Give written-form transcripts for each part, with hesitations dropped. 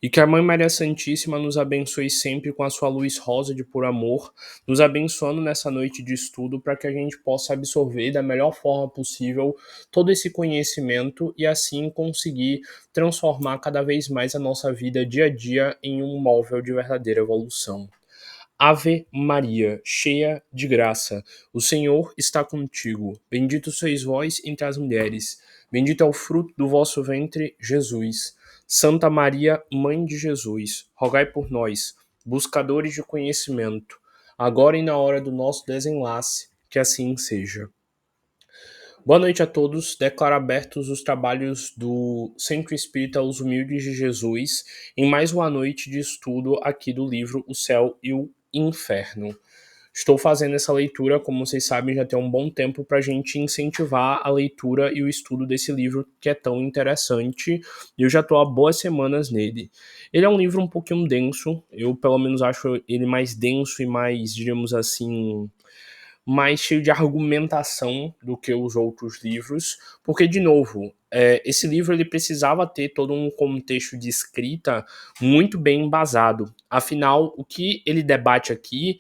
E que a Mãe Maria Santíssima nos abençoe sempre com a sua luz rosa de puro amor, nos abençoando nessa noite de estudo para que a gente possa absorver da melhor forma possível todo esse conhecimento e assim conseguir transformar cada vez mais a nossa vida dia a dia em um móvel de verdadeira evolução. Ave Maria, cheia de graça, o Senhor está contigo. Bendito sois vós entre as mulheres. Bendito é o fruto do vosso ventre, Jesus. Santa Maria, Mãe de Jesus, rogai por nós, buscadores de conhecimento, agora e na hora do nosso desenlace, que assim seja. Boa noite a todos. Declaro abertos os trabalhos do Centro Espírita Os Humildes de Jesus em mais uma noite de estudo aqui do livro O Céu e o Inferno. Estou fazendo essa leitura, como vocês sabem, já tem um bom tempo para a gente incentivar a leitura e o estudo desse livro que é tão interessante, e eu já estou há boas semanas nele. Ele é um livro um pouquinho denso, eu pelo menos acho ele mais denso e mais, diríamos assim, mais cheio de argumentação do que os outros livros, porque, de novo, esse livro ele precisava ter todo um contexto de escrita muito bem embasado. Afinal, o que ele debate aqui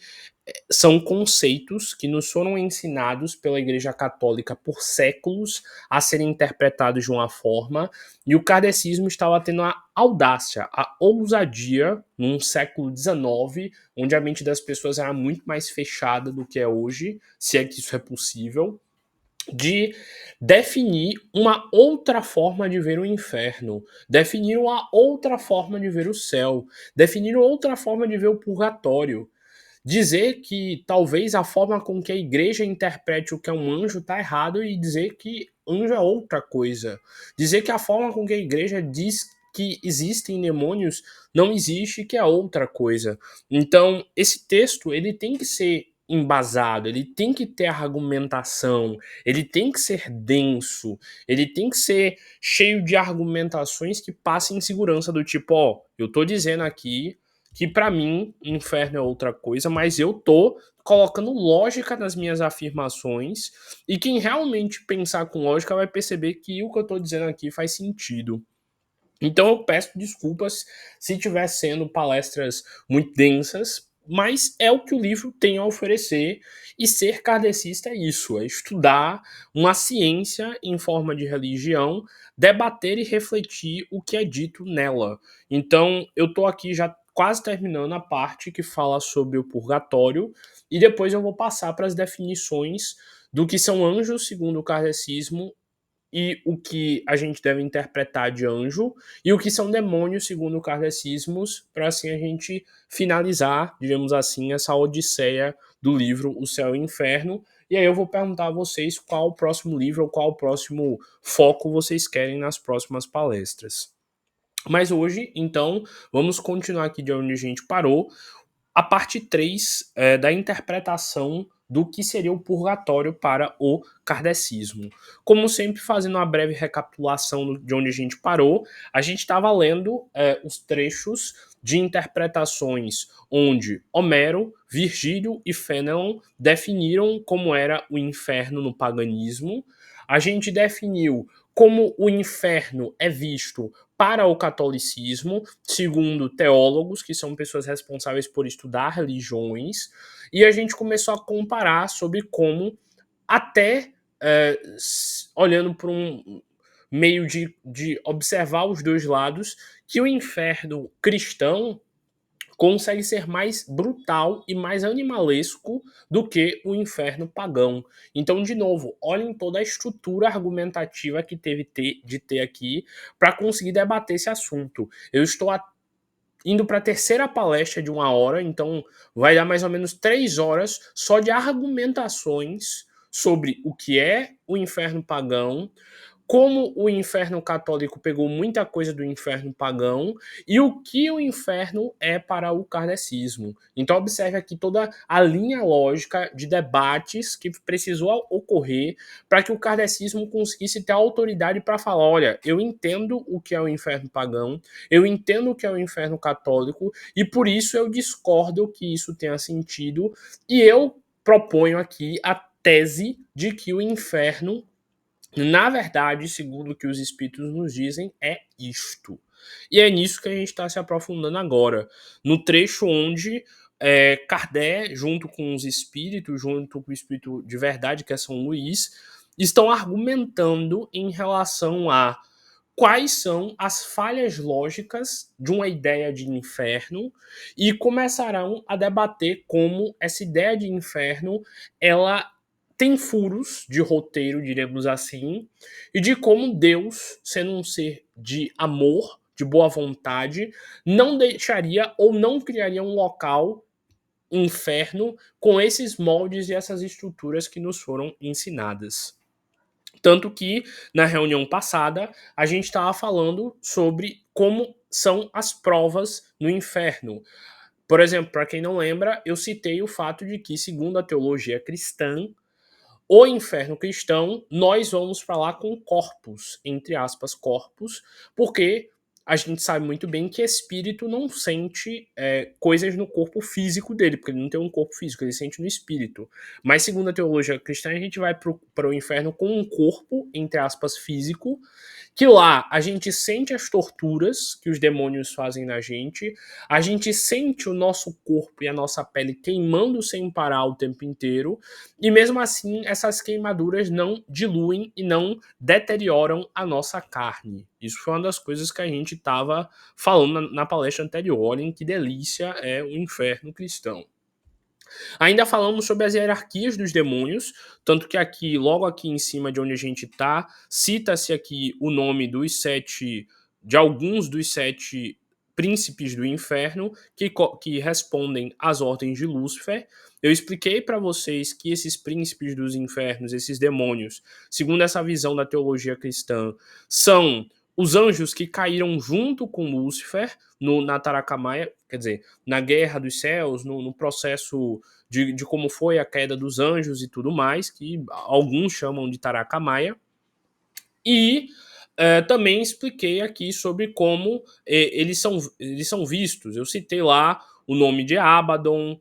são conceitos que nos foram ensinados pela Igreja Católica por séculos a serem interpretados de uma forma, e o kardecismo estava tendo a audácia, a ousadia, num século XIX, onde a mente das pessoas era muito mais fechada do que é hoje, se é que isso é possível, de definir uma outra forma de ver o inferno, definir uma outra forma de ver o céu, definir outra forma de ver o purgatório. Dizer que talvez a forma com que a igreja interprete o que é um anjo está errado e dizer que anjo é outra coisa. Dizer que a forma com que a igreja diz que existem demônios não existe, que é outra coisa. Então, esse texto ele tem que ser embasado, ele tem que ter argumentação, ele tem que ser denso, ele tem que ser cheio de argumentações que passem segurança do tipo, ó, eu tô dizendo aqui que para mim inferno é outra coisa, mas eu tô colocando lógica nas minhas afirmações e quem realmente pensar com lógica vai perceber que o que eu tô dizendo aqui faz sentido. Então eu peço desculpas se estiver sendo palestras muito densas, mas é o que o livro tem a oferecer, e ser kardecista é isso, é estudar uma ciência em forma de religião, debater e refletir o que é dito nela. Então eu estou aqui já quase terminando a parte que fala sobre o purgatório, e depois eu vou passar para as definições do que são anjos segundo o kardecismo e o que a gente deve interpretar de anjo e o que são demônios segundo o kardecismos, para assim a gente finalizar, digamos assim, essa odisseia do livro O Céu e o Inferno. E aí eu vou perguntar a vocês qual o próximo livro ou qual o próximo foco vocês querem nas próximas palestras. Mas hoje, então, vamos continuar aqui de onde a gente parou, a parte 3 da interpretação do que seria o purgatório para o kardecismo. Como sempre, fazendo uma breve recapitulação de onde a gente parou, a gente estava lendo os trechos de interpretações onde Homero, Virgílio e Fénelon definiram como era o inferno no paganismo. A gente definiu como o inferno é visto para o catolicismo, segundo teólogos, que são pessoas responsáveis por estudar religiões, e a gente começou a comparar sobre como, até olhando para um meio de observar os dois lados, que o inferno cristão consegue ser mais brutal e mais animalesco do que o inferno pagão. Então, de novo, olhem toda a estrutura argumentativa que teve de ter aqui para conseguir debater esse assunto. Eu estou indo para a terceira palestra de uma hora, então vai dar mais ou menos 3 horas só de argumentações sobre o que é o inferno pagão, como o inferno católico pegou muita coisa do inferno pagão e o que o inferno é para o kardecismo. Então observe aqui toda a linha lógica de debates que precisou ocorrer para que o kardecismo conseguisse ter autoridade para falar, olha, eu entendo o que é o inferno pagão, eu entendo o que é o inferno católico e por isso eu discordo que isso tenha sentido e eu proponho aqui a tese de que o inferno, na verdade, segundo o que os espíritos nos dizem, é isto. E é nisso que a gente está se aprofundando agora, no trecho onde Kardec, junto com os espíritos, junto com o espírito de verdade, que é São Luís, estão argumentando em relação a quais são as falhas lógicas de uma ideia de inferno e começarão a debater como essa ideia de inferno ela tem furos de roteiro, diremos assim, e de como Deus, sendo um ser de amor, de boa vontade, não deixaria ou não criaria um local inferno com esses moldes e essas estruturas que nos foram ensinadas. Tanto que, na reunião passada, a gente estava falando sobre como são as provas no inferno. Por exemplo, para quem não lembra, eu citei o fato de que, segundo a teologia cristã, o inferno cristão, nós vamos para lá com corpos, entre aspas, corpos, porque a gente sabe muito bem que espírito não sente coisas no corpo físico dele, porque ele não tem um corpo físico, ele sente no espírito. Mas segundo a teologia cristã, a gente vai para o inferno com um corpo, entre aspas, físico, que lá a gente sente as torturas que os demônios fazem na gente, a gente sente o nosso corpo e a nossa pele queimando sem parar o tempo inteiro, e mesmo assim essas queimaduras não diluem e não deterioram a nossa carne. Isso foi uma das coisas que a gente estava falando na palestra anterior. Olhem que delícia é o inferno cristão. Ainda falamos sobre as hierarquias dos demônios, tanto que aqui, logo aqui em cima de onde a gente está, cita-se aqui o nome de alguns dos 7 príncipes do inferno que respondem às ordens de Lúcifer. Eu expliquei para vocês que esses príncipes dos infernos, esses demônios, segundo essa visão da teologia cristã, são os anjos que caíram junto com Lúcifer na Taracamaia, quer dizer, na Guerra dos Céus, no processo de como foi a queda dos anjos e tudo mais, que alguns chamam de Taracamaia. E também expliquei aqui sobre como eles são vistos. Eu citei lá o nome de Abaddon,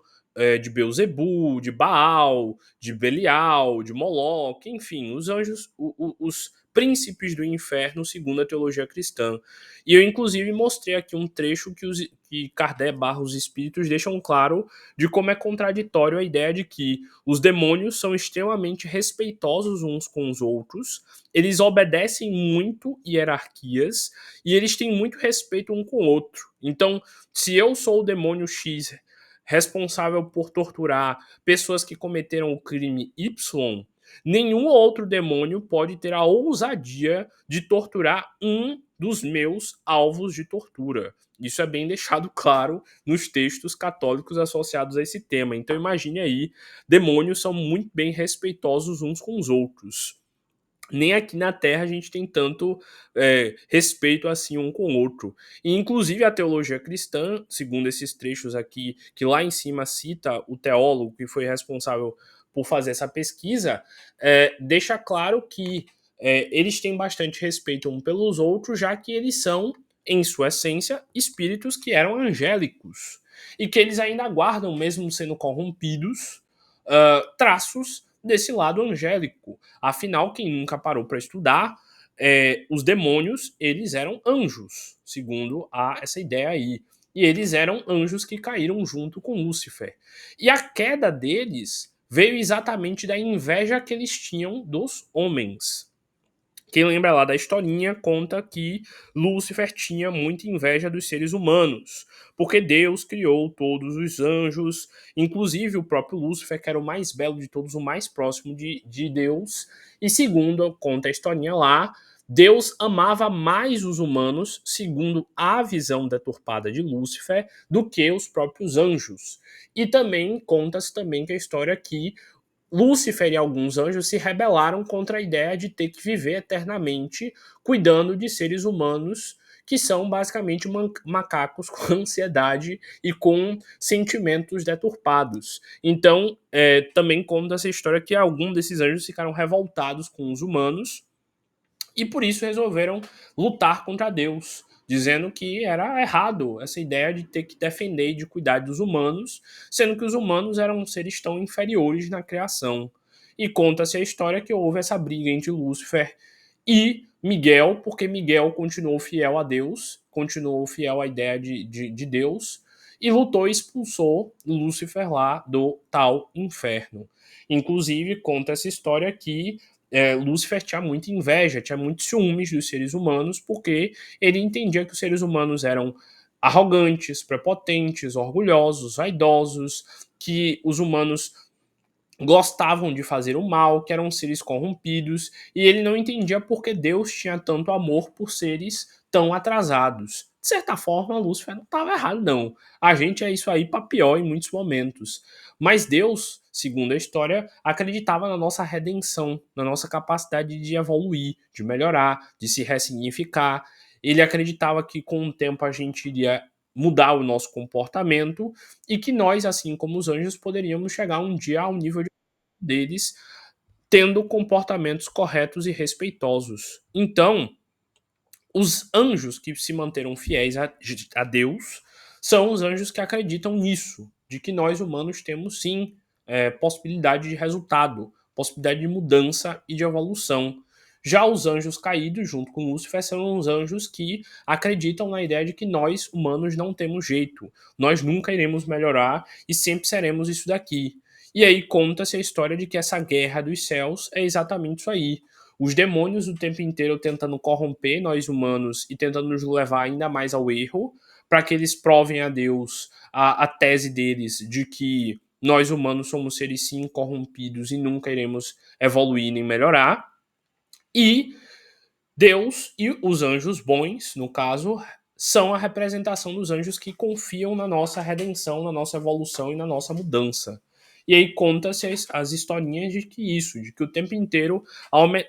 de Beuzebu, de Baal, de Belial, de Moloque, enfim, os anjos, os príncipes do inferno, segundo a teologia cristã. E eu, inclusive, mostrei aqui um trecho que Kardec barra os espíritos deixam claro de como é contraditório a ideia de que os demônios são extremamente respeitosos uns com os outros, eles obedecem muito hierarquias e eles têm muito respeito um com o outro. Então, se eu sou o demônio X responsável por torturar pessoas que cometeram o crime Y, nenhum outro demônio pode ter a ousadia de torturar um dos meus alvos de tortura. Isso é bem deixado claro nos textos católicos associados a esse tema. Então imagine aí, demônios são muito bem respeitosos uns com os outros. Nem aqui na Terra a gente tem tanto respeito assim um com o outro. E inclusive a teologia cristã, segundo esses trechos aqui, que lá em cima cita o teólogo que foi responsável por fazer essa pesquisa, deixa claro que eles têm bastante respeito um pelos outros, já que eles são, em sua essência, espíritos que eram angélicos. E que eles ainda guardam, mesmo sendo corrompidos, traços desse lado angélico. Afinal, quem nunca parou para estudar, os demônios, eles eram anjos, segundo essa ideia aí. E eles eram anjos que caíram junto com Lúcifer. E a queda deles veio exatamente da inveja que eles tinham dos homens. Quem lembra lá da historinha conta que Lúcifer tinha muita inveja dos seres humanos, porque Deus criou todos os anjos, inclusive o próprio Lúcifer, que era o mais belo de todos, o mais próximo de Deus, e segundo conta a historinha lá, Deus amava mais os humanos, segundo a visão deturpada de Lúcifer, do que os próprios anjos. E também conta-se também que a história aqui Lúcifer e alguns anjos se rebelaram contra a ideia de ter que viver eternamente cuidando de seres humanos que são basicamente macacos com ansiedade e com sentimentos deturpados. Então, também conta essa história que alguns desses anjos ficaram revoltados com os humanos e por isso resolveram lutar contra Deus, dizendo que era errado essa ideia de ter que defender e de cuidar dos humanos, sendo que os humanos eram seres tão inferiores na criação. E conta-se a história que houve essa briga entre Lúcifer e Miguel, porque Miguel continuou fiel a Deus, continuou fiel à ideia de Deus, e lutou e expulsou Lúcifer lá do tal inferno. Inclusive, conta essa história que Lúcifer tinha muita inveja, tinha muitos ciúmes dos seres humanos, porque ele entendia que os seres humanos eram arrogantes, prepotentes, orgulhosos, vaidosos, que os humanos gostavam de fazer o mal, que eram seres corrompidos, e ele não entendia por que Deus tinha tanto amor por seres tão atrasados. De certa forma, Lúcifer não estava errado, não. A gente é isso aí para pior em muitos momentos. Mas Deus, segundo a história, acreditava na nossa redenção, na nossa capacidade de evoluir, de melhorar, de se ressignificar. Ele acreditava que com o tempo a gente iria mudar o nosso comportamento e que nós, assim como os anjos, poderíamos chegar um dia ao nível deles, tendo comportamentos corretos e respeitosos. Então, os anjos que se manteram fiéis a Deus são os anjos que acreditam nisso, de que nós humanos temos sim possibilidade de resultado, possibilidade de mudança e de evolução. Já os anjos caídos, junto com Lúcifer, são os anjos que acreditam na ideia de que nós, humanos, não temos jeito. Nós nunca iremos melhorar e sempre seremos isso daqui. E aí conta-se a história de que essa guerra dos céus é exatamente isso aí. Os demônios o tempo inteiro tentando corromper nós humanos e tentando nos levar ainda mais ao erro, para que eles provem a Deus a tese deles de que nós humanos somos seres sim corrompidos e nunca iremos evoluir nem melhorar. E Deus e os anjos bons, no caso, são a representação dos anjos que confiam na nossa redenção, na nossa evolução e na nossa mudança. E aí conta-se as historinhas de que isso, de que o tempo inteiro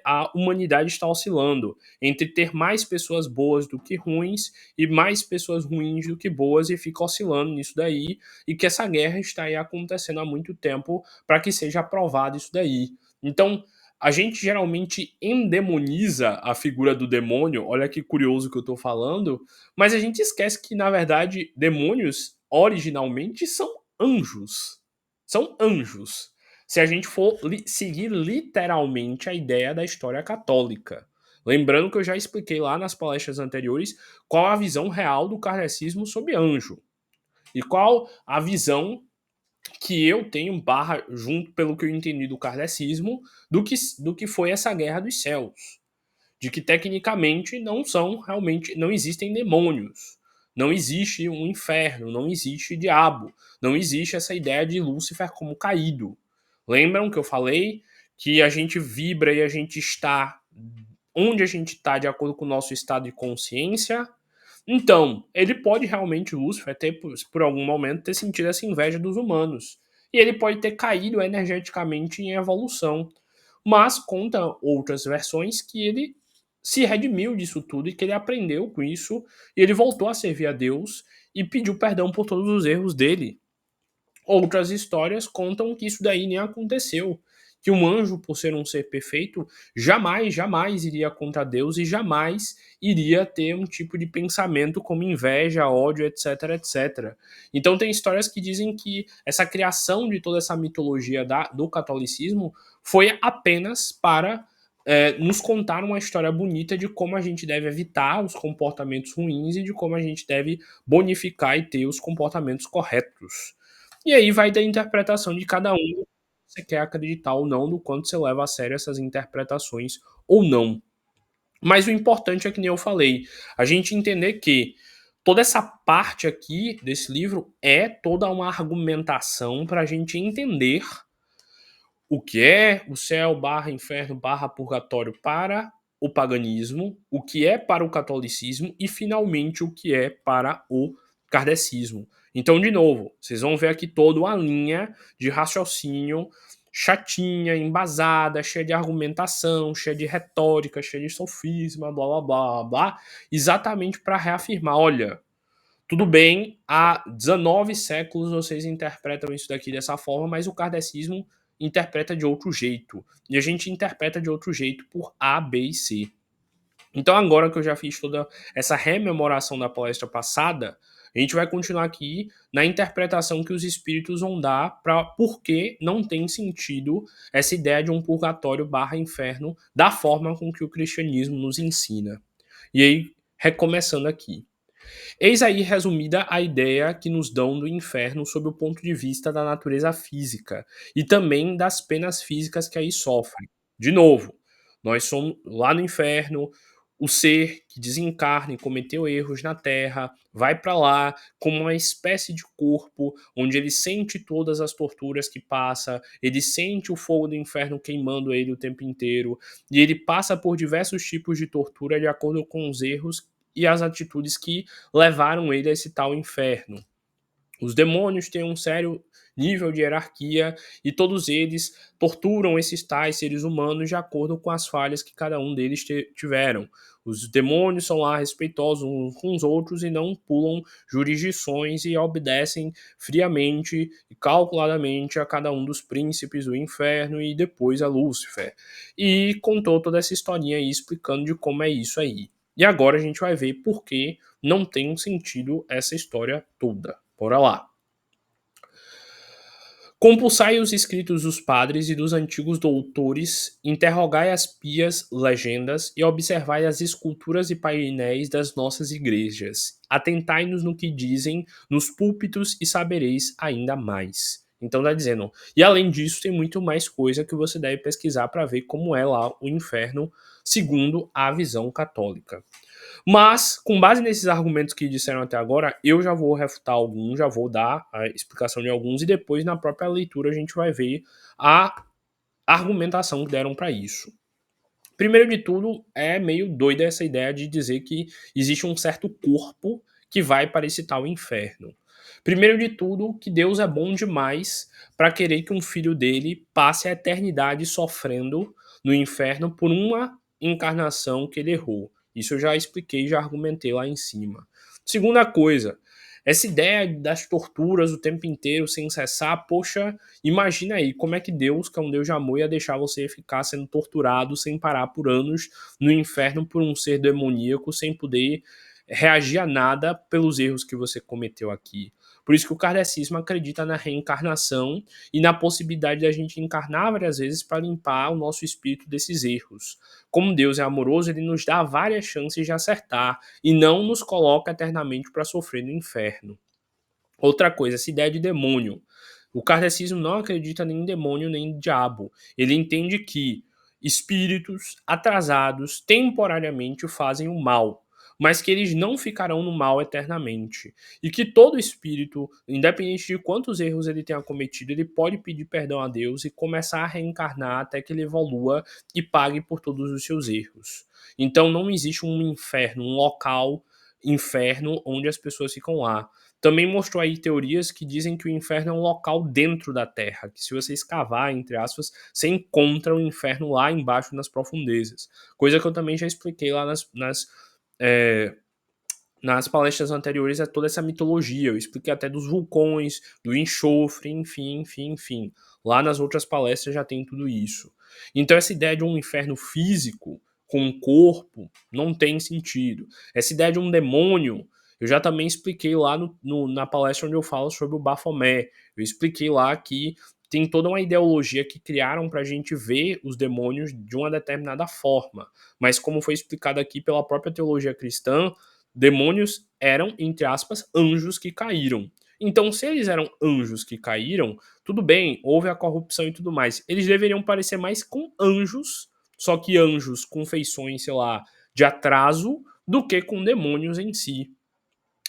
a humanidade está oscilando entre ter mais pessoas boas do que ruins e mais pessoas ruins do que boas e fica oscilando nisso daí, e que essa guerra está aí acontecendo há muito tempo para que seja aprovado isso daí. Então, a gente geralmente endemoniza a figura do demônio, olha que curioso que eu tô falando, mas a gente esquece que, na verdade, demônios originalmente são anjos. São anjos. Se a gente for seguir literalmente a ideia da história católica. Lembrando que eu já expliquei lá nas palestras anteriores qual a visão real do kardecismo sobre anjo. E qual a visão que eu tenho barra junto pelo que eu entendi do kardecismo do que foi essa guerra dos céus, de que tecnicamente não são realmente não existem demônios, não existe um inferno, não existe diabo, não existe essa ideia de Lúcifer como caído. Lembram que eu falei que a gente vibra e a gente está onde a gente está de acordo com o nosso estado de consciência? Então, ele pode realmente, Lúcifer, ter, por algum momento, ter sentido essa inveja dos humanos. E ele pode ter caído energeticamente em evolução. Mas conta outras versões que ele se redimiu disso tudo e que ele aprendeu com isso e ele voltou a servir a Deus e pediu perdão por todos os erros dele. Outras histórias contam que isso daí nem aconteceu. Que um anjo, por ser um ser perfeito, jamais iria contra Deus e jamais iria ter um tipo de pensamento como inveja, ódio, etc, etc. Então tem histórias que dizem que essa criação de toda essa mitologia do catolicismo foi apenas para nos contar uma história bonita de como a gente deve evitar os comportamentos ruins e de como a gente deve bonificar e ter os comportamentos corretos. E aí vai da interpretação de cada um, se você quer acreditar ou não, do quanto você leva a sério essas interpretações ou não. Mas o importante é que nem eu falei, a gente entender que toda essa parte aqui desse livro é toda uma argumentação para a gente entender o que é o céu barra inferno barra purgatório para o paganismo, o que é para o catolicismo e finalmente o que é para o kardecismo. Então, de novo, vocês vão ver aqui toda uma linha de raciocínio chatinha, embasada, cheia de argumentação, cheia de retórica, cheia de sofisma, blá blá blá blá, exatamente para reafirmar, olha, tudo bem, há 19 séculos vocês interpretam isso daqui dessa forma, mas o kardecismo interpreta de outro jeito. E a gente interpreta de outro jeito por A, B e C. Então agora que eu já fiz toda essa rememoração da palestra passada, A gente vai continuar aqui na interpretação que os espíritos vão dar para por que não tem sentido essa ideia de um purgatório barra inferno da forma com que o cristianismo nos ensina. E aí, recomeçando aqui. Eis aí resumida a ideia que nos dão do inferno sob o ponto de vista da natureza física e também das penas físicas que aí sofrem. De novo, nós somos lá no inferno, o ser que desencarna e cometeu erros na Terra vai para lá como uma espécie de corpo onde ele sente todas as torturas que passa, ele sente o fogo do inferno queimando ele o tempo inteiro e ele passa por diversos tipos de tortura de acordo com os erros e as atitudes que levaram ele a esse tal inferno. Os demônios têm um sério nível de hierarquia e todos eles torturam esses tais seres humanos de acordo com as falhas que cada um deles tiveram. Os demônios são lá respeitosos uns com os outros e não pulam jurisdições e obedecem friamente e calculadamente a cada um dos príncipes do inferno e depois a Lúcifer. E contou toda essa historinha aí explicando de como é isso aí. E agora a gente vai ver por que não tem sentido essa história toda. Bora lá. Compulsai os escritos dos padres e dos antigos doutores, interrogai as pias legendas e observai as esculturas e painéis das nossas igrejas. Atentai-nos no que dizem nos púlpitos e sabereis ainda mais. Então tá dizendo, e além disso tem muito mais coisa que você deve pesquisar para ver como é lá o inferno segundo a visão católica. Mas, com base nesses argumentos que disseram até agora, eu já vou refutar alguns, já vou dar a explicação de alguns, e depois, na própria leitura, a gente vai ver a argumentação que deram para isso. Primeiro de tudo, é meio doida essa ideia de dizer que existe um certo corpo que vai para esse tal inferno. Primeiro de tudo, que Deus é bom demais para querer que um filho dele passe a eternidade sofrendo no inferno por uma encarnação que ele errou. Isso eu já expliquei, já argumentei lá em cima. Segunda coisa, essa ideia das torturas o tempo inteiro sem cessar, poxa, imagina aí como é que Deus, que é um Deus de amor, ia deixar você ficar sendo torturado sem parar por anos no inferno por um ser demoníaco sem poder reagir a nada pelos erros que você cometeu aqui. Por isso que o kardecismo acredita na reencarnação e na possibilidade da gente encarnar várias vezes para limpar o nosso espírito desses erros. Como Deus é amoroso, ele nos dá várias chances de acertar e não nos coloca eternamente para sofrer no inferno. Outra coisa, essa ideia de demônio. O kardecismo não acredita nem em demônio nem em diabo. Ele entende que espíritos atrasados temporariamente fazem o mal, mas que eles não ficarão no mal eternamente. E que todo espírito, independente de quantos erros ele tenha cometido, ele pode pedir perdão a Deus e começar a reencarnar até que ele evolua e pague por todos os seus erros. Então não existe um inferno, um local inferno onde as pessoas ficam lá. Também mostrou aí teorias que dizem que o inferno é um local dentro da Terra, que se você escavar, entre aspas, você encontra o inferno lá embaixo nas profundezas. Coisa que eu também já expliquei lá é, nas palestras anteriores, é toda essa mitologia. Eu expliquei até dos vulcões, do enxofre, enfim. Lá nas outras palestras já tem tudo isso. Então essa ideia de um inferno físico, com um corpo, não tem sentido. Essa ideia de um demônio, eu já também expliquei lá na palestra onde eu falo sobre o Baphomet. Eu expliquei lá que tem toda uma ideologia que criaram para a gente ver os demônios de uma determinada forma. Mas como foi explicado aqui pela própria teologia cristã, demônios eram, entre aspas, anjos que caíram. Então, se eles eram anjos que caíram, tudo bem, houve a corrupção e tudo mais. Eles deveriam parecer mais com anjos, só que anjos com feições, sei lá, de atraso, do que com demônios em si.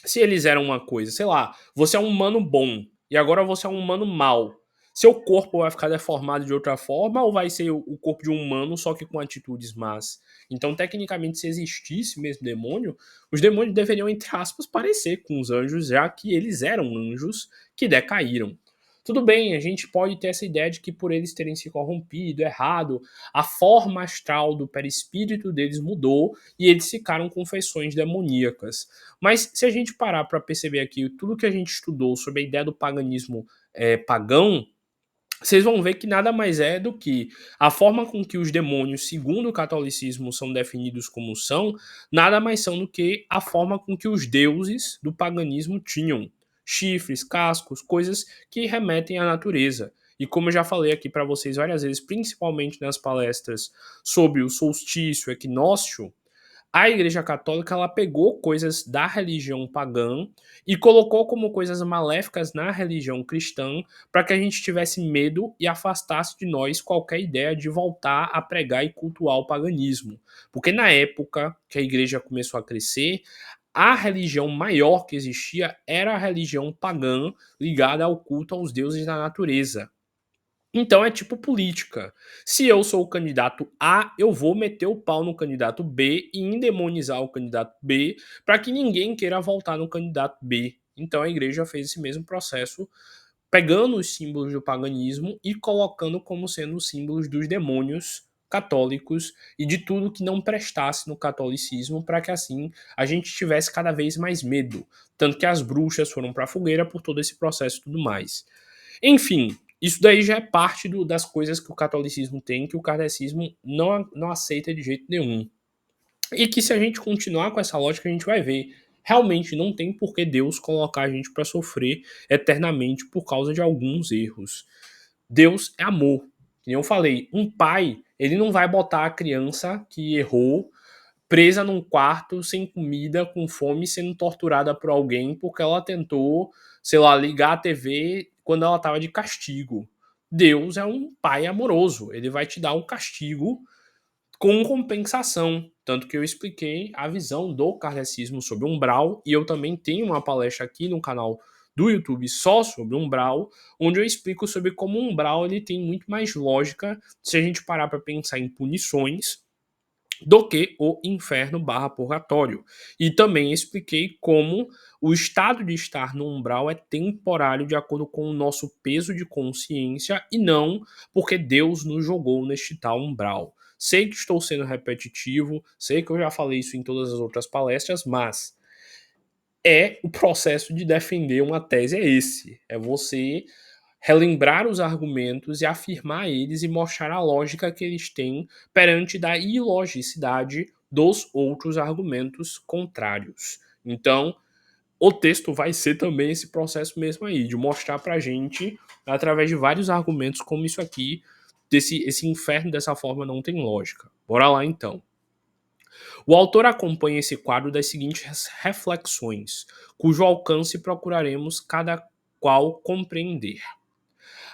Se eles eram uma coisa, sei lá, você é um humano bom e agora você é um humano mau. Seu corpo vai ficar deformado de outra forma ou vai ser o corpo de um humano só que com atitudes más? Então, tecnicamente, se existisse mesmo demônio, os demônios deveriam, entre aspas, parecer com os anjos, já que eles eram anjos que decaíram. Tudo bem, a gente pode ter essa ideia de que por eles terem se corrompido, errado, a forma astral do perispírito deles mudou e eles ficaram com feições demoníacas. Mas se a gente parar para perceber aqui tudo que a gente estudou sobre a ideia do paganismo pagão, vocês vão ver que nada mais é do que a forma com que os demônios, segundo o catolicismo, são definidos como são, nada mais são do que a forma com que os deuses do paganismo tinham. Chifres, cascos, coisas que remetem à natureza. E como eu já falei aqui para vocês várias vezes, principalmente nas palestras sobre o solstício, equinócio, a Igreja Católica ela pegou coisas da religião pagã e colocou como coisas maléficas na religião cristã para que a gente tivesse medo e afastasse de nós qualquer ideia de voltar a pregar e cultuar o paganismo. Porque na época que a igreja começou a crescer, a religião maior que existia era a religião pagã ligada ao culto aos deuses da natureza. Então é tipo política. Se eu sou o candidato A, eu vou meter o pau no candidato B e endemonizar o candidato B para que ninguém queira voltar no candidato B. Então a igreja fez esse mesmo processo, pegando os símbolos do paganismo e colocando como sendo os símbolos dos demônios católicos e de tudo que não prestasse no catolicismo, para que assim a gente tivesse cada vez mais medo. Tanto que as bruxas foram para a fogueira por todo esse processo e tudo mais. Enfim, isso daí já é parte das coisas que o catolicismo tem, que o kardecismo não aceita de jeito nenhum. E que se a gente continuar com essa lógica, a gente vai ver. Realmente não tem por que Deus colocar a gente para sofrer eternamente por causa de alguns erros. Deus é amor. Como eu falei, um pai, ele não vai botar a criança que errou presa num quarto, sem comida, com fome, sendo torturada por alguém porque ela tentou, sei lá, ligar a TV quando ela estava de castigo. Deus é um pai amoroso, ele vai te dar um castigo com compensação. Tanto que eu expliquei a visão do kardecismo sobre umbral, e eu também tenho uma palestra aqui no canal do YouTube só sobre umbral, onde eu explico sobre como o umbral ele tem muito mais lógica se a gente parar para pensar em punições do que o inferno barra purgatório. E também expliquei como o estado de estar no umbral é temporário de acordo com o nosso peso de consciência e não porque Deus nos jogou neste tal umbral. Sei que estou sendo repetitivo, sei que eu já falei isso em todas as outras palestras, mas o processo de defender uma tese é esse. É você relembrar os argumentos e afirmar eles e mostrar a lógica que eles têm perante da ilogicidade dos outros argumentos contrários. Então, o texto vai ser também esse processo mesmo aí, de mostrar pra gente, através de vários argumentos, como isso aqui, esse inferno dessa forma não tem lógica. Bora lá então. O autor acompanha esse quadro das seguintes reflexões, cujo alcance procuraremos cada qual compreender.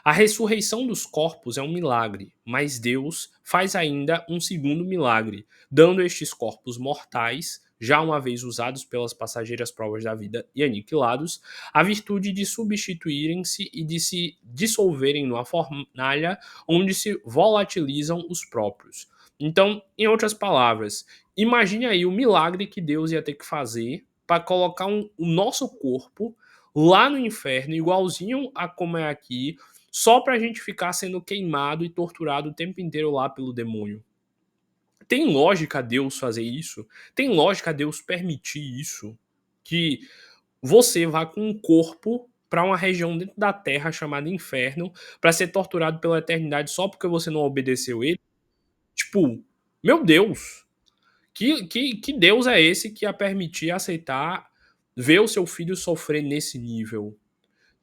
A ressurreição dos corpos é um milagre, mas Deus faz ainda um segundo milagre, dando estes corpos mortais, já uma vez usados pelas passageiras provas da vida e aniquilados, a virtude de substituírem-se e de se dissolverem numa fornalha onde se volatilizam os próprios. Então, em outras palavras, imagine aí o milagre que Deus ia ter que fazer para colocar o nosso corpo lá no inferno, igualzinho a como é aqui, só pra gente ficar sendo queimado e torturado o tempo inteiro lá pelo demônio. Tem lógica Deus fazer isso? Tem lógica Deus permitir isso? Que você vá com um corpo para uma região dentro da terra chamada inferno para ser torturado pela eternidade só porque você não obedeceu ele? Tipo, meu Deus, que Deus é esse que ia permitir aceitar ver o seu filho sofrer nesse nível?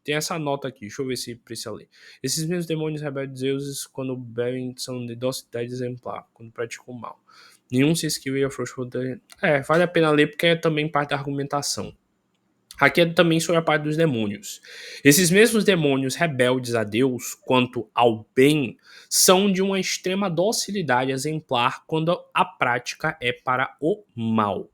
Tem essa nota aqui, deixa eu ver se precisa ler. Esses mesmos demônios rebeldes deuses, quando bebem, são de docilidade exemplar, quando praticam mal. Nenhum se esquiva e afrouxa. Vale a pena ler porque é também parte da argumentação. Aqui é também sobre a parte dos demônios. Esses mesmos demônios rebeldes a Deus, quanto ao bem, são de uma extrema docilidade exemplar quando a prática é para o mal.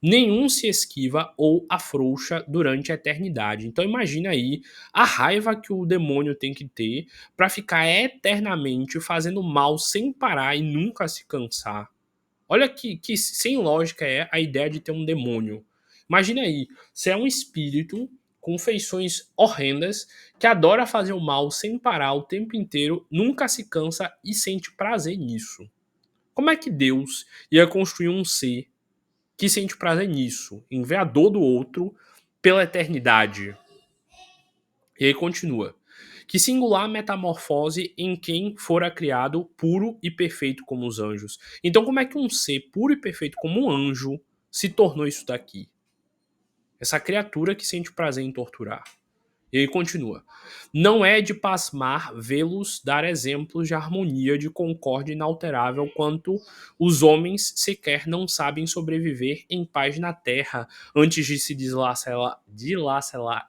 Nenhum se esquiva ou afrouxa durante a eternidade. Então imagina aí a raiva que o demônio tem que ter para ficar eternamente fazendo mal sem parar e nunca se cansar. Olha que sem lógica é a ideia de ter um demônio. Imagina aí, você é um espírito com feições horrendas que adora fazer o mal sem parar o tempo inteiro, nunca se cansa e sente prazer nisso. Como é que Deus ia construir um ser que sente prazer nisso, em ver a dor do outro pela eternidade? E aí continua. Que singular metamorfose em quem fora criado puro e perfeito como os anjos. Então, como é que um ser puro e perfeito como um anjo se tornou isso daqui? Essa criatura que sente prazer em torturar. E aí continua. Não é de pasmar vê-los dar exemplos de harmonia, de concórdia inalterável, quanto os homens sequer não sabem sobreviver em paz na terra, antes de se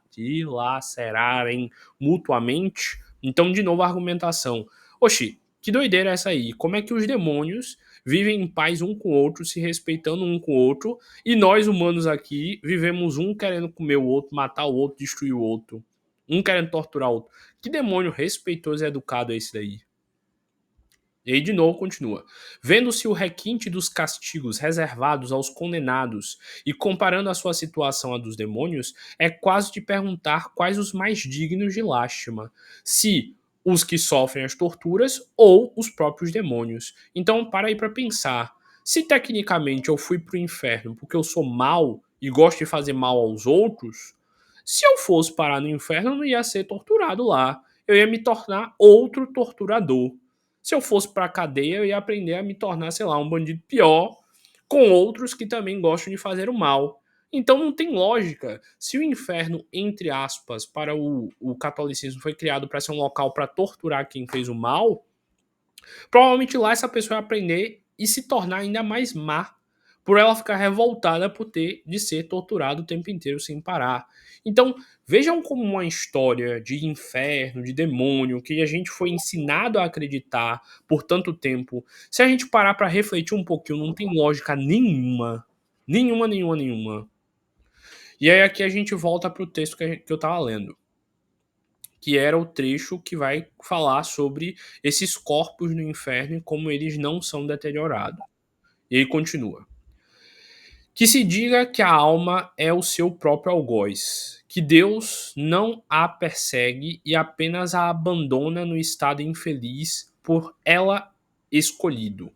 dilacerarem mutuamente. Então, de novo, a argumentação. Oxi, que doideira é essa aí? Como é que os demônios vivem em paz um com o outro, se respeitando um com o outro, e nós humanos aqui vivemos um querendo comer o outro, matar o outro, destruir o outro? Um querendo torturar o outro. Que demônio respeitoso e educado é esse daí? E aí, de novo, continua. Vendo-se o requinte dos castigos reservados aos condenados e comparando a sua situação à dos demônios, é quase de perguntar quais os mais dignos de lástima. Se os que sofrem as torturas ou os próprios demônios. Então, para aí para pensar. Se tecnicamente eu fui pro inferno porque eu sou mal e gosto de fazer mal aos outros, se eu fosse parar no inferno, eu não ia ser torturado lá. Eu ia me tornar outro torturador. Se eu fosse pra cadeia, eu ia aprender a me tornar, sei lá, um bandido pior, com outros que também gostam de fazer o mal. Então não tem lógica. Se o inferno, entre aspas, para o catolicismo foi criado para ser um local para torturar quem fez o mal, provavelmente lá essa pessoa vai aprender e se tornar ainda mais má, por ela ficar revoltada por ter de ser torturada o tempo inteiro sem parar. Então, vejam como uma história de inferno, de demônio, que a gente foi ensinado a acreditar por tanto tempo, se a gente parar para refletir um pouquinho, não tem lógica nenhuma. Nenhuma, nenhuma, nenhuma. E aí aqui a gente volta para o texto que eu estava lendo, que era o trecho que vai falar sobre esses corpos no inferno e como eles não são deteriorados. E aí continua. Que se diga que a alma é o seu próprio algoz, que Deus não a persegue e apenas a abandona no estado infeliz por ela escolhido.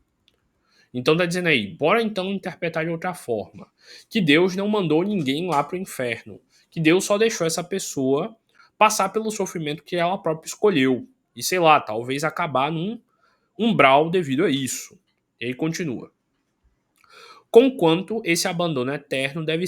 Então tá dizendo aí, bora então interpretar de outra forma. Que Deus não mandou ninguém lá pro inferno. Que Deus só deixou essa pessoa passar pelo sofrimento que ela própria escolheu. E sei lá, talvez acabar num umbral devido a isso. E aí continua. Conquanto esse abandono eterno deve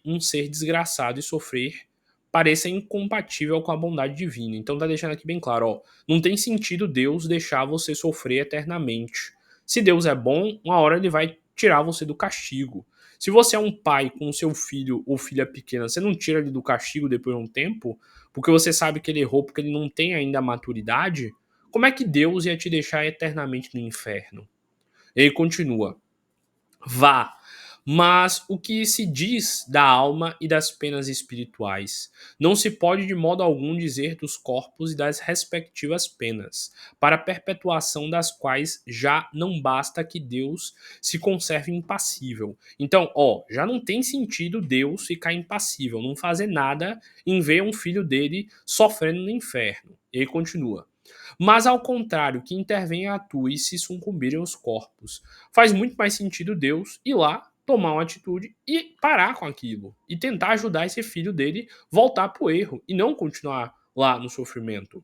um ser desgraçado e sofrer pareça incompatível com a bondade divina. Então tá deixando aqui bem claro, ó, não tem sentido Deus deixar você sofrer eternamente. Se Deus é bom, uma hora ele vai tirar você do castigo. Se você é um pai com seu filho ou filha pequena, você não tira ele do castigo depois de um tempo, porque você sabe que ele errou, porque ele não tem ainda a maturidade, como é que Deus ia te deixar eternamente no inferno? Ele continua: vá, mas o que se diz da alma e das penas espirituais? Não se pode de modo algum dizer dos corpos e das respectivas penas, para a perpetuação das quais já não basta que Deus se conserve impassível. Então, ó, já não tem sentido Deus ficar impassível, não fazer nada em ver um filho dele sofrendo no inferno. Ele continua: mas ao contrário, que intervém e atue se sucumbirem os corpos. Faz muito mais sentido Deus ir lá, tomar uma atitude e parar com aquilo. E tentar ajudar esse filho dele voltar pro erro e não continuar lá no sofrimento.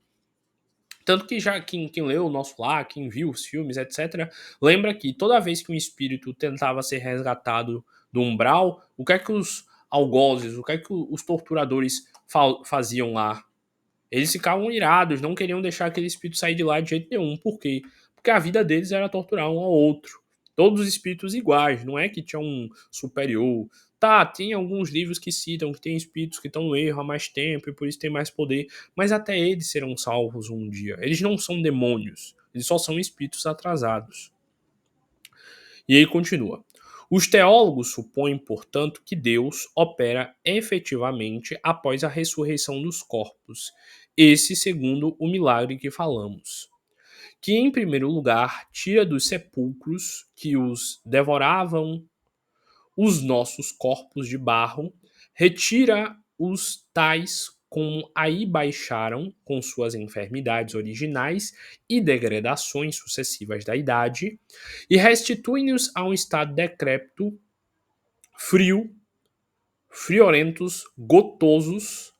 Tanto que já quem leu o nosso lá, quem viu os filmes, etc., lembra que toda vez que um espírito tentava ser resgatado do umbral, o que é que os algozes, o que é que os torturadores faziam lá? Eles ficavam irados, não queriam deixar aquele espírito sair de lá de jeito nenhum. Por quê? Porque a vida deles era torturar um ao outro. Todos os espíritos iguais, não é que tinha um superior. Tá, tem alguns livros que citam que tem espíritos que estão no erro há mais tempo e por isso tem mais poder, mas até eles serão salvos um dia. Eles não são demônios, eles só são espíritos atrasados. E aí continua. Os teólogos supõem, portanto, que Deus opera efetivamente após a ressurreição dos corpos, esse segundo o milagre que falamos, que em primeiro lugar tira dos sepulcros que os devoravam os nossos corpos de barro, retira os tais como aí baixaram com suas enfermidades originais e degradações sucessivas da idade, e restitui-nos a um estado decrépito, frio, friorentos, gotosos,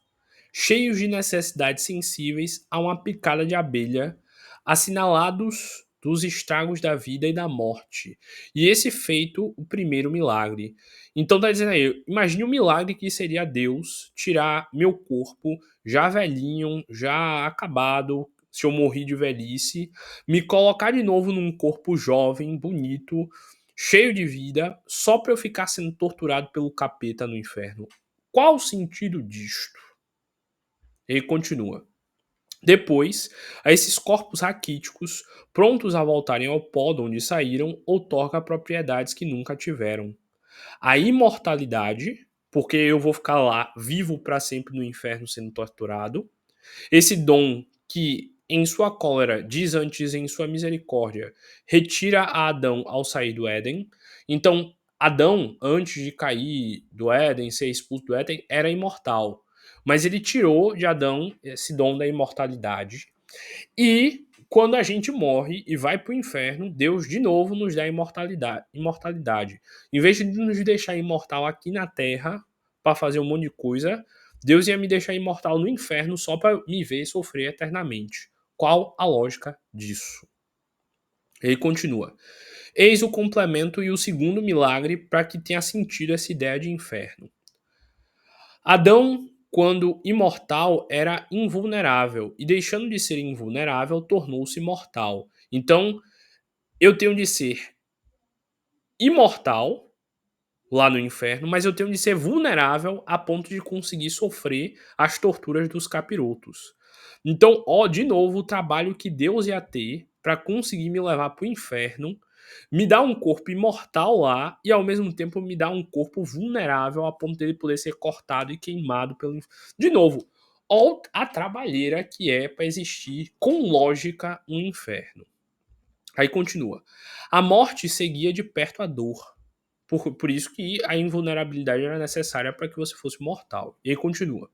cheios de necessidades sensíveis a uma picada de abelha, assinalados dos estragos da vida e da morte. E esse feito, o primeiro milagre. Então tá dizendo aí, imagine o milagre que seria Deus tirar meu corpo, já velhinho, já acabado, se eu morri de velhice, me colocar de novo num corpo jovem, bonito, cheio de vida, só para eu ficar sendo torturado pelo capeta no inferno. Qual o sentido disto? Ele continua. Depois, a esses corpos raquíticos, prontos a voltarem ao pó de onde saíram, outorga propriedades que nunca tiveram. A imortalidade, porque eu vou ficar lá vivo para sempre no inferno sendo torturado. Esse dom que em sua cólera diz antes em sua misericórdia, retira a Adão ao sair do Éden. Então, Adão, antes de cair do Éden, ser expulso do Éden, era imortal. Mas ele tirou de Adão esse dom da imortalidade. E quando a gente morre e vai para o inferno, Deus de novo nos dá imortalidade. Em vez de nos deixar imortal aqui na Terra para fazer um monte de coisa, Deus ia me deixar imortal no inferno só para me ver sofrer eternamente. Qual a lógica disso? Ele continua. Eis o complemento e o segundo milagre para que tenha sentido essa ideia de inferno. Adão, quando imortal, era invulnerável, e deixando de ser invulnerável, tornou-se mortal. Então, eu tenho de ser imortal lá no inferno, mas eu tenho de ser vulnerável a ponto de conseguir sofrer as torturas dos capirotos. Então, ó, de novo, o trabalho que Deus ia ter para conseguir me levar para o inferno, me dá um corpo imortal lá e ao mesmo tempo me dá um corpo vulnerável a ponto dele poder ser cortado e queimado pelo inferno. De novo, ó a trabalheira que é para existir com lógica um inferno. Aí continua. A morte seguia de perto a dor. Por isso que a invulnerabilidade era necessária para que você fosse mortal. E aí continua.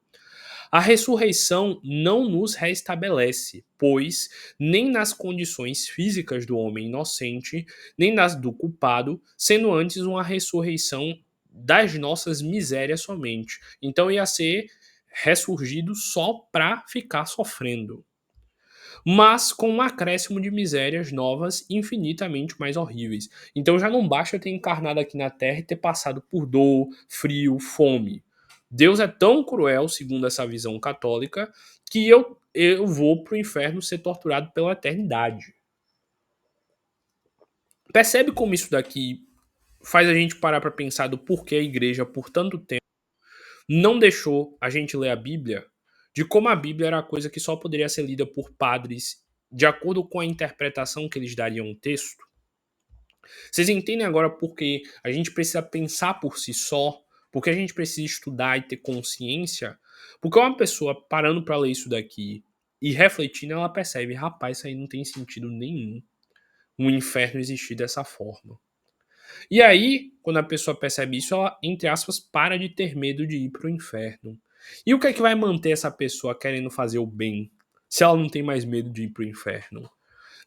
A ressurreição não nos restabelece, pois nem nas condições físicas do homem inocente, nem nas do culpado, sendo antes uma ressurreição das nossas misérias somente. Então ia ser ressurgido só para ficar sofrendo, mas com um acréscimo de misérias novas infinitamente mais horríveis. Então já não basta ter encarnado aqui na Terra e ter passado por dor, frio, fome. Deus é tão cruel, segundo essa visão católica, que eu vou pro inferno ser torturado pela eternidade. Percebe como isso daqui faz a gente parar para pensar do porquê a igreja, por tanto tempo, não deixou a gente ler a Bíblia, de como a Bíblia era a coisa que só poderia ser lida por padres de acordo com a interpretação que eles dariam ao texto? Vocês entendem agora porque a gente precisa pensar por si só? Porque a gente precisa estudar e ter consciência? Porque uma pessoa parando para ler isso daqui e refletindo, ela percebe, rapaz, isso aí não tem sentido nenhum. Um inferno existir dessa forma. E aí, quando a pessoa percebe isso, ela, entre aspas, para de ter medo de ir para o inferno. E o que é que vai manter essa pessoa querendo fazer o bem, se ela não tem mais medo de ir para o inferno?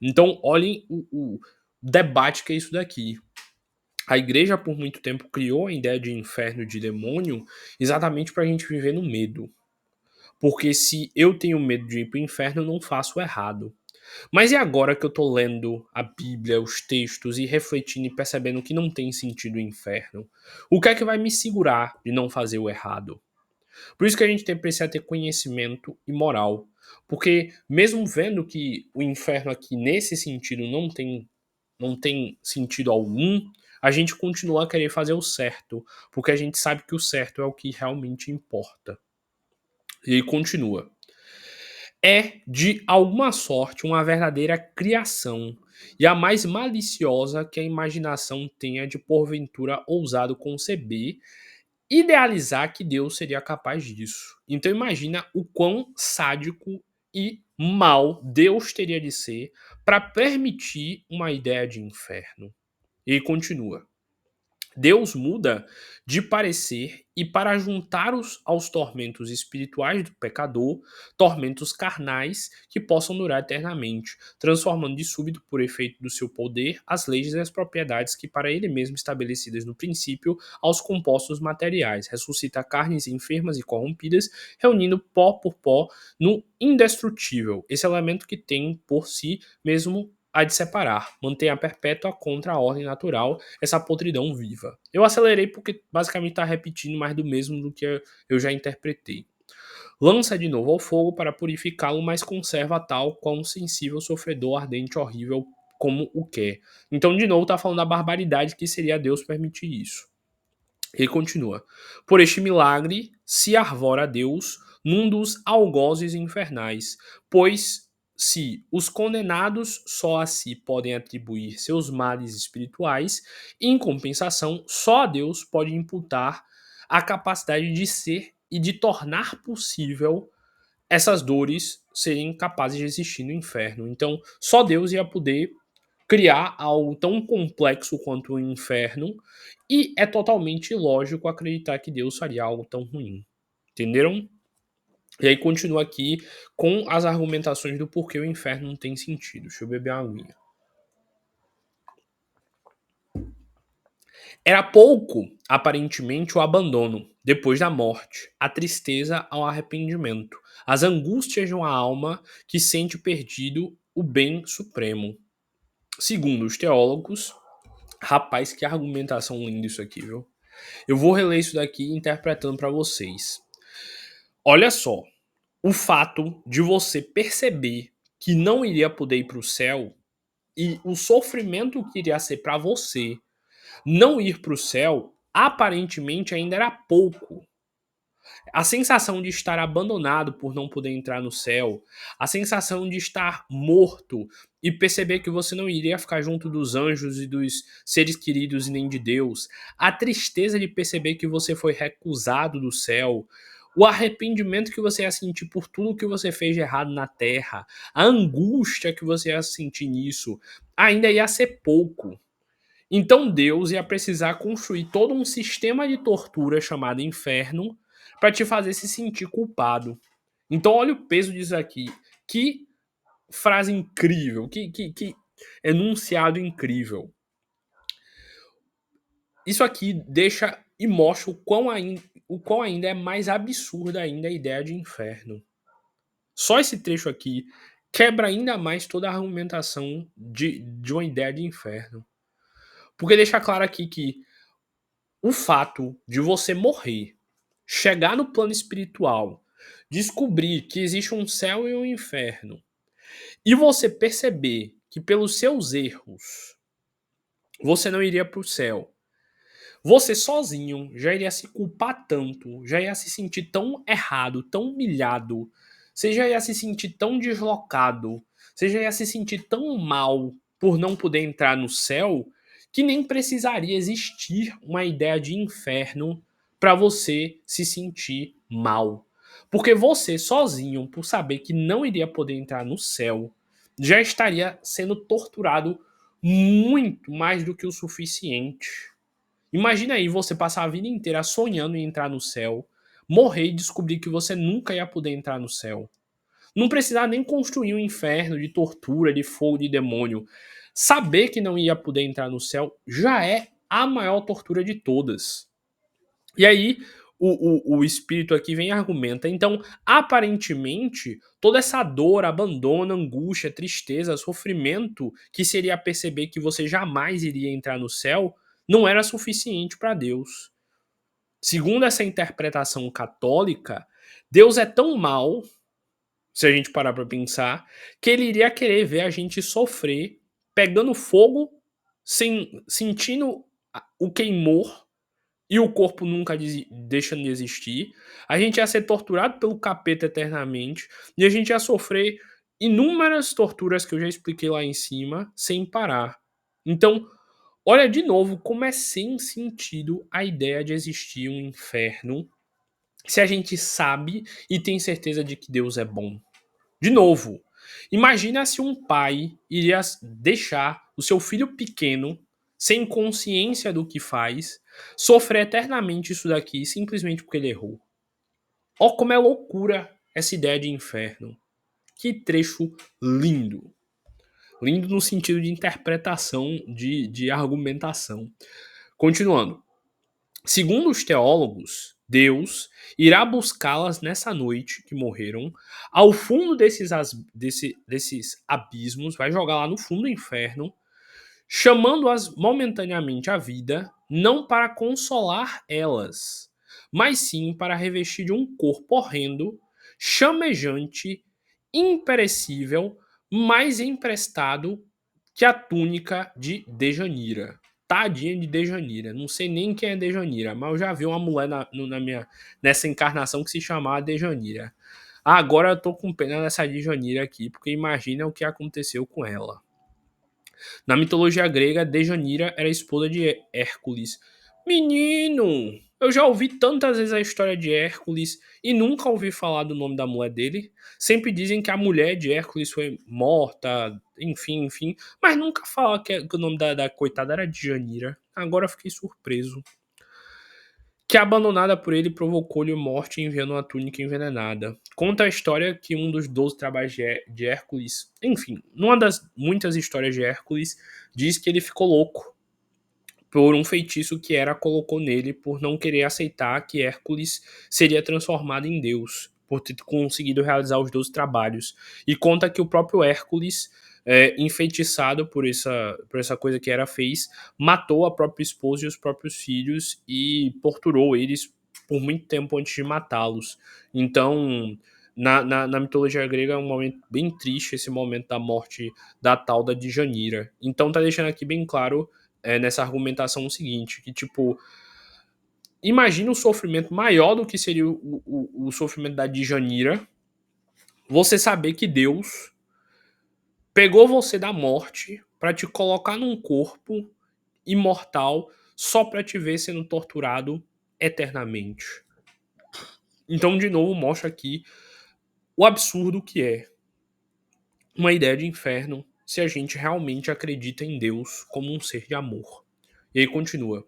Então, olhem o debate que é isso daqui. A igreja, por muito tempo, criou a ideia de inferno, de demônio, exatamente para a gente viver no medo. Porque se eu tenho medo de ir para o inferno, eu não faço o errado. Mas e agora que eu tô lendo a Bíblia, os textos e refletindo e percebendo que não tem sentido o inferno? O que é que vai me segurar de não fazer o errado? Por isso que a gente precisa ter conhecimento e moral. Porque mesmo vendo que o inferno aqui nesse sentido não tem sentido algum, a gente continua a querer fazer o certo, porque a gente sabe que o certo é o que realmente importa. E ele continua. É, de alguma sorte, uma verdadeira criação, e a mais maliciosa que a imaginação tenha de porventura ousado conceber, idealizar que Deus seria capaz disso. Então imagina o quão sádico e mal Deus teria de ser para permitir uma ideia de inferno. E ele continua. Deus muda de parecer e para juntar aos tormentos espirituais do pecador, tormentos carnais que possam durar eternamente, transformando de súbito, por efeito do seu poder, as leis e as propriedades que para ele mesmo estabelecidas no princípio aos compostos materiais, ressuscita carnes enfermas e corrompidas, reunindo pó por pó no indestrutível, esse elemento que tem por si mesmo a de separar, mantém a perpétua contra a ordem natural essa podridão viva. Eu acelerei porque basicamente está repetindo mais do mesmo do que eu já interpretei. Lança de novo ao fogo para purificá-lo, mas conserva tal qual um sensível sofredor ardente horrível como o quer. Então, de novo, está falando da barbaridade que seria Deus permitir isso. Ele continua. Por este milagre se arvora Deus num dos algozes infernais, pois se os condenados só a si podem atribuir seus males espirituais, em compensação, só a Deus pode imputar a capacidade de ser e de tornar possível essas dores serem capazes de existir no inferno. Então, só Deus ia poder criar algo tão complexo quanto o inferno, e é totalmente ilógico acreditar que Deus faria algo tão ruim. Entenderam? E aí continua aqui com as argumentações do porquê o inferno não tem sentido. Deixa eu beber uma aguinha. Era pouco, aparentemente, o abandono, depois da morte, a tristeza ao arrependimento, as angústias de uma alma que sente perdido o bem supremo. Segundo os teólogos, rapaz, que argumentação linda isso aqui, viu? Eu vou reler isso daqui interpretando para vocês. Olha só, o fato de você perceber que não iria poder ir para o céu e o sofrimento que iria ser para você não ir para o céu, aparentemente ainda era pouco. A sensação de estar abandonado por não poder entrar no céu, a sensação de estar morto e perceber que você não iria ficar junto dos anjos e dos seres queridos e nem de Deus, a tristeza de perceber que você foi recusado do céu, o arrependimento que você ia sentir por tudo que você fez de errado na terra, a angústia que você ia sentir nisso, ainda ia ser pouco. Então Deus ia precisar construir todo um sistema de tortura chamado inferno para te fazer se sentir culpado. Então olha o peso disso aqui. Que frase incrível, que enunciado incrível. Isso aqui deixa e mostra o quão ainda é mais absurda ainda a ideia de inferno. Só esse trecho aqui quebra ainda mais toda a argumentação de uma ideia de inferno. Porque deixa claro aqui que o fato de você morrer, chegar no plano espiritual, descobrir que existe um céu e um inferno, e você perceber que pelos seus erros você não iria para o céu, você sozinho já iria se culpar tanto, já ia se sentir tão errado, tão humilhado, você já ia se sentir tão deslocado, você já ia se sentir tão mal por não poder entrar no céu, que nem precisaria existir uma ideia de inferno para você se sentir mal. Porque você sozinho, por saber que não iria poder entrar no céu, já estaria sendo torturado muito mais do que o suficiente. Imagina aí você passar a vida inteira sonhando em entrar no céu, morrer e descobrir que você nunca ia poder entrar no céu. Não precisar nem construir um inferno de tortura, de fogo, de demônio. Saber que não ia poder entrar no céu já é a maior tortura de todas. E aí, o espírito aqui vem e argumenta. Então, aparentemente, toda essa dor, abandono, angústia, tristeza, sofrimento que seria perceber que você jamais iria entrar no céu, não era suficiente para Deus. Segundo essa interpretação católica, Deus é tão mal, se a gente parar para pensar, que ele iria querer ver a gente sofrer, pegando fogo, sentindo o queimor e o corpo nunca deixando de existir. A gente ia ser torturado pelo capeta eternamente e a gente ia sofrer inúmeras torturas que eu já expliquei lá em cima, sem parar. Então, olha de novo como é sem sentido a ideia de existir um inferno se a gente sabe e tem certeza de que Deus é bom. De novo, imagina se um pai iria deixar o seu filho pequeno sem consciência do que faz, sofrer eternamente isso daqui simplesmente porque ele errou. Ó como é loucura essa ideia de inferno. Que trecho lindo. Lindo no sentido de interpretação, de argumentação. Continuando. Segundo os teólogos, Deus irá buscá-las nessa noite que morreram, ao fundo desses abismos, vai jogar lá no fundo do inferno, chamando-as momentaneamente à vida, não para consolar elas, mas sim para revestir de um corpo horrendo, chamejante, imperecível, mais emprestado que a túnica de Dejanira. Tadinha de Dejanira. Não sei nem quem é Dejanira, mas eu já vi uma mulher nessa encarnação que se chamava Dejanira. Agora eu tô com pena dessa Dejanira aqui, porque imagina o que aconteceu com ela. Na mitologia grega, Dejanira era esposa de Hércules. Menino! Eu já ouvi tantas vezes a história de Hércules e nunca ouvi falar do nome da mulher dele. Sempre dizem que a mulher de Hércules foi morta, enfim. Mas nunca fala que o nome da coitada era Djanira. Agora eu fiquei surpreso. Que abandonada por ele provocou-lhe morte enviando uma túnica envenenada. Conta a história que um dos 12 trabalhos de Hércules, enfim, numa das muitas histórias de Hércules, diz que ele ficou louco por um feitiço que Hera colocou nele por não querer aceitar que Hércules seria transformado em Deus, por ter conseguido realizar os 12 trabalhos. E conta que o próprio Hércules, enfeitiçado por essa coisa que Hera fez, matou a própria esposa e os próprios filhos e torturou eles por muito tempo antes de matá-los. Então, na mitologia grega é um momento bem triste esse momento da morte da tal da Djanira. Então tá deixando aqui bem claro nessa argumentação o seguinte, que tipo, imagina um sofrimento maior do que seria o sofrimento da Djanira, você saber que Deus pegou você da morte para te colocar num corpo imortal só para te ver sendo torturado eternamente. Então, de novo, mostra aqui o absurdo que é uma ideia de inferno se a gente realmente acredita em Deus como um ser de amor. E aí continua.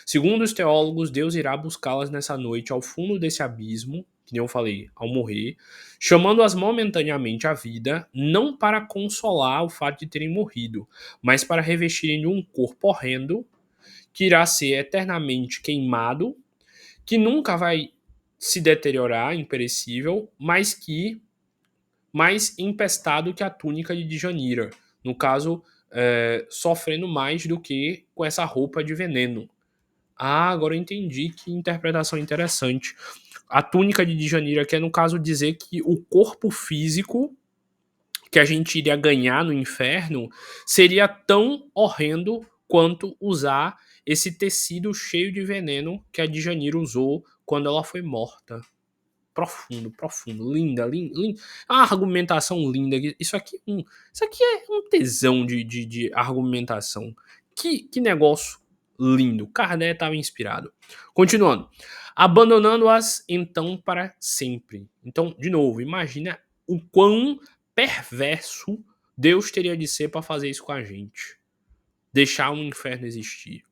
Segundo os teólogos, Deus irá buscá-las nessa noite ao fundo desse abismo, que nem eu falei, ao morrer, chamando-as momentaneamente à vida, não para consolar o fato de terem morrido, mas para revestirem de um corpo horrendo, que irá ser eternamente queimado, que nunca vai se deteriorar, imperecível, mas que mais empestado que a túnica de Djanira. No caso, sofrendo mais do que com essa roupa de veneno. Ah, agora eu entendi, que interpretação interessante. A túnica de Djanira quer, no caso, dizer que o corpo físico que a gente iria ganhar no inferno seria tão horrendo quanto usar esse tecido cheio de veneno que a Djanira usou quando ela foi morta. Profundo, linda. A argumentação linda. Isso aqui é um tesão de argumentação. Que negócio lindo. Kardec estava inspirado. Continuando. Abandonando-as, então, para sempre. Então, de novo, imagina o quão perverso Deus teria de ser para fazer isso com a gente. Deixar um inferno existir.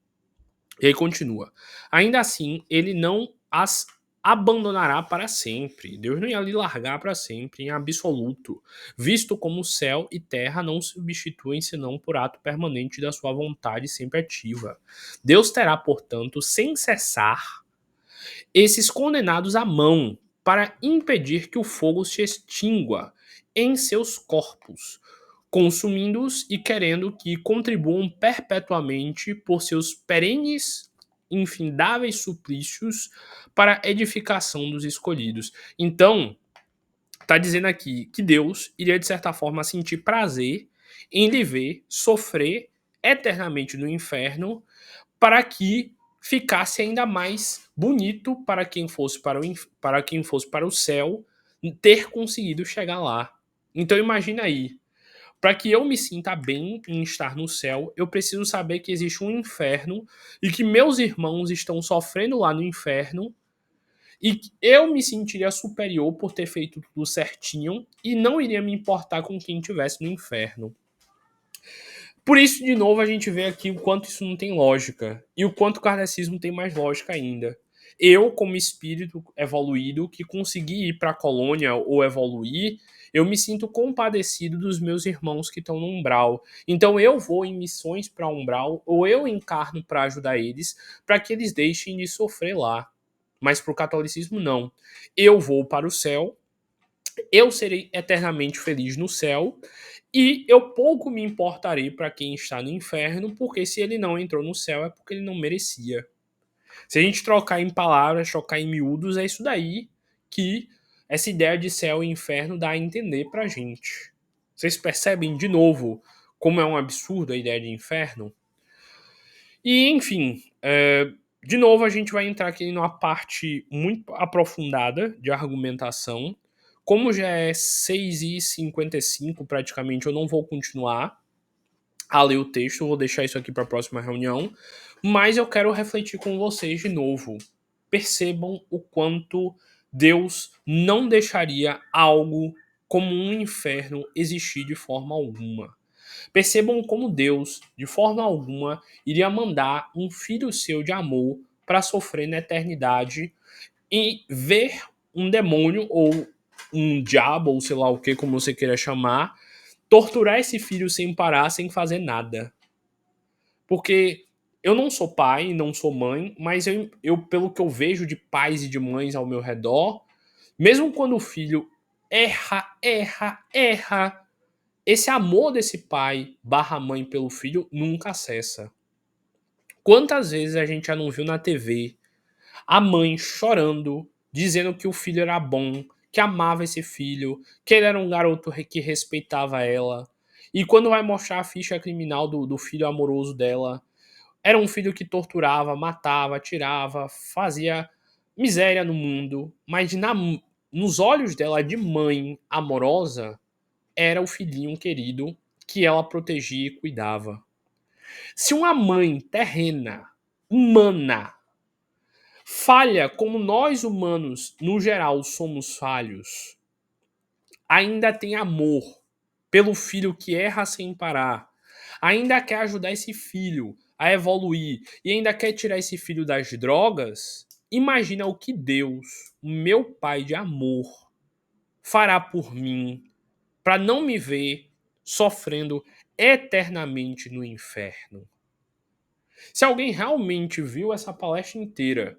E aí continua. Ainda assim, ele não as abandonará para sempre. Deus não ia lhe largar para sempre, em absoluto, visto como céu e terra não se substituem senão por ato permanente da sua vontade sempre ativa. Deus terá, portanto, sem cessar, esses condenados à mão, para impedir que o fogo se extingua em seus corpos, consumindo-os e querendo que contribuam perpetuamente por seus perenes, infindáveis suplícios para a edificação dos escolhidos. Então, está dizendo aqui que Deus iria, de certa forma, sentir prazer em lhe ver sofrer eternamente no inferno para que ficasse ainda mais bonito para quem fosse para o céu ter conseguido chegar lá. Então imagina aí, para que eu me sinta bem em estar no céu, eu preciso saber que existe um inferno e que meus irmãos estão sofrendo lá no inferno e que eu me sentiria superior por ter feito tudo certinho e não iria me importar com quem estivesse no inferno. Por isso, de novo, a gente vê aqui o quanto isso não tem lógica e o quanto o kardecismo tem mais lógica ainda. Eu, como espírito evoluído que consegui ir para a colônia ou evoluir, eu me sinto compadecido dos meus irmãos que estão no umbral. Então eu vou em missões para umbral ou eu encarno para ajudar eles, para que eles deixem de sofrer lá. Mas para o catolicismo não. Eu vou para o céu, eu serei eternamente feliz no céu e eu pouco me importarei para quem está no inferno, porque se ele não entrou no céu é porque ele não merecia. Se a gente trocar em palavras, trocar em miúdos, é isso daí que essa ideia de céu e inferno dá a entender pra gente. Vocês percebem de novo como é um absurdo a ideia de inferno? E, enfim, de novo a gente vai entrar aqui numa parte muito aprofundada de argumentação. Como já é 6h55 praticamente, eu não vou continuar a ler o texto, vou deixar isso aqui para a próxima reunião, mas eu quero refletir com vocês de novo. Percebam o quanto Deus não deixaria algo como um inferno existir de forma alguma. Percebam como Deus, de forma alguma, iria mandar um filho seu de amor para sofrer na eternidade e ver um demônio ou um diabo, ou sei lá o que, como você queira chamar, torturar esse filho sem parar, sem fazer nada. Porque eu não sou pai, não sou mãe, mas pelo que eu vejo de pais e de mães ao meu redor, mesmo quando o filho erra, esse amor desse pai barra mãe pelo filho nunca cessa. Quantas vezes a gente já não viu na TV a mãe chorando, dizendo que o filho era bom, que amava esse filho, que ele era um garoto que respeitava ela. E quando vai mostrar a ficha criminal do filho amoroso dela, era um filho que torturava, matava, atirava, fazia miséria no mundo, mas nos olhos dela de mãe amorosa, era o filhinho querido que ela protegia e cuidava. Se uma mãe terrena, humana, falha como nós humanos, no geral, somos falhos, ainda tem amor pelo filho que erra sem parar, ainda quer ajudar esse filho a evoluir e ainda quer tirar esse filho das drogas, imagina o que Deus, o meu Pai de amor, fará por mim para não me ver sofrendo eternamente no inferno. Se alguém realmente viu essa palestra inteira,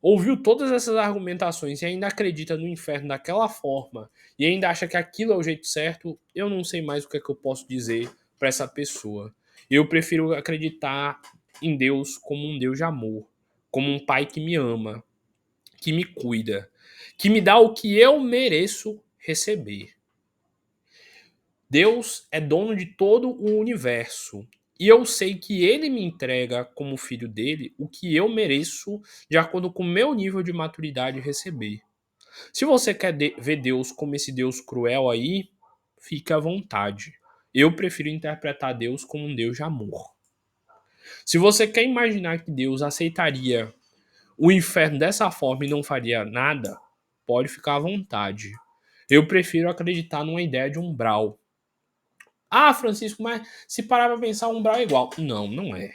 ouviu todas essas argumentações e ainda acredita no inferno daquela forma e ainda acha que aquilo é o jeito certo, eu não sei mais o que é que eu posso dizer para essa pessoa. Eu prefiro acreditar em Deus como um Deus de amor, como um pai que me ama, que me cuida, que me dá o que eu mereço receber. Deus é dono de todo o universo. E eu sei que ele me entrega, como filho dele, o que eu mereço de acordo com o meu nível de maturidade receber. Se você quer ver Deus como esse Deus cruel aí, fique à vontade. Eu prefiro interpretar Deus como um Deus de amor. Se você quer imaginar que Deus aceitaria o inferno dessa forma e não faria nada, pode ficar à vontade. Eu prefiro acreditar numa ideia de umbral. Ah, Francisco, mas se parar pra pensar, o umbral é igual. Não, não é.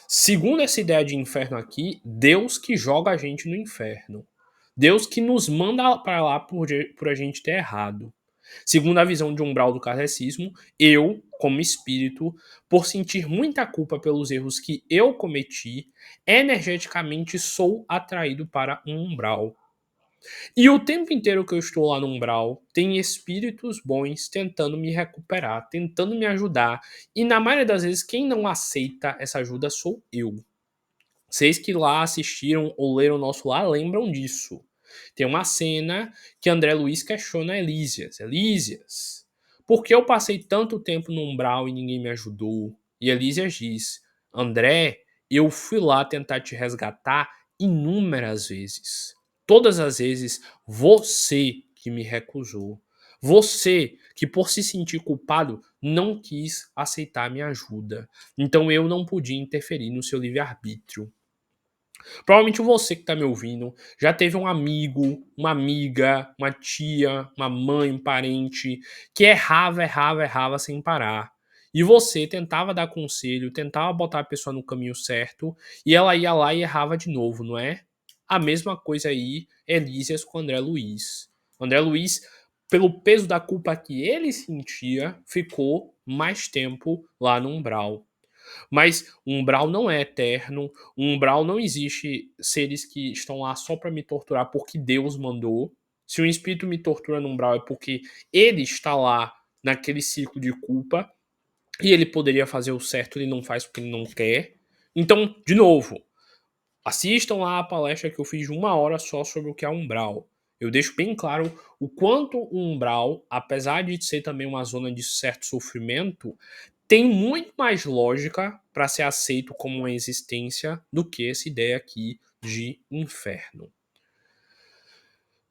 Segundo essa ideia de inferno aqui, Deus que joga a gente no inferno. Deus que nos manda para lá por a gente ter errado. Segundo a visão de umbral do kardecismo, eu, como espírito, por sentir muita culpa pelos erros que eu cometi, energeticamente sou atraído para um umbral. E o tempo inteiro que eu estou lá no umbral, tem espíritos bons tentando me recuperar, tentando me ajudar. E na maioria das vezes, quem não aceita essa ajuda sou eu. Vocês que lá assistiram ou leram o nosso lá lembram disso. Tem uma cena que André Luiz questiona Elísias. Elísias, por que eu passei tanto tempo no umbral e ninguém me ajudou? E Elísias diz, André, eu fui lá tentar te resgatar inúmeras vezes. Todas as vezes, você que me recusou. Você que, por se sentir culpado, não quis aceitar minha ajuda. Então eu não podia interferir no seu livre-arbítrio. Provavelmente você que está me ouvindo já teve um amigo, uma amiga, uma tia, uma mãe, um parente que errava sem parar. e você tentava dar conselho, tentava botar a pessoa no caminho certo, e ela ia lá e errava de novo, não é? A mesma coisa aí, Elísias com André Luiz. André Luiz, pelo peso da culpa que ele sentia, ficou mais tempo lá no umbral. Mas o umbral não é eterno, o umbral não existe seres que estão lá só para me torturar porque Deus mandou. Se um espírito me tortura no umbral é porque ele está lá naquele ciclo de culpa e ele poderia fazer o certo, ele não faz porque ele não quer. Então, de novo, assistam lá a palestra que eu fiz de 1 hora só sobre o que é umbral. Eu deixo bem claro o quanto o umbral, apesar de ser também uma zona de certo sofrimento, tem muito mais lógica para ser aceito como uma existência do que essa ideia aqui de inferno.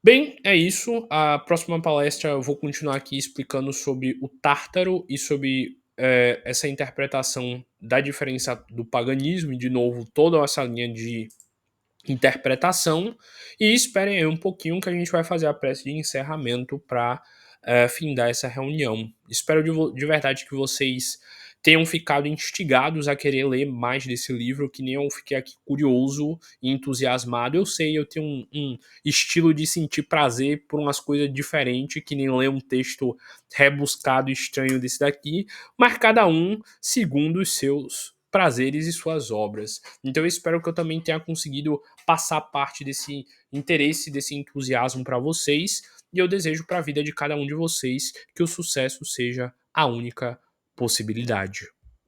Bem, é isso. A próxima palestra eu vou continuar aqui explicando sobre o Tártaro e sobre essa interpretação da diferença do paganismo e, de novo, toda essa linha de interpretação. E esperem aí um pouquinho que a gente vai fazer a prece de encerramento para findar essa reunião. Espero de verdade que vocês tenham ficado instigados a querer ler mais desse livro, que nem eu fiquei aqui curioso e entusiasmado. Eu sei, eu tenho um estilo de sentir prazer por umas coisas diferentes, que nem ler um texto rebuscado e estranho desse daqui, mas cada um segundo os seus prazeres e suas obras. Então eu espero que eu também tenha conseguido passar parte desse interesse, desse entusiasmo para vocês, e eu desejo para a vida de cada um de vocês que o sucesso seja a única possibilidade.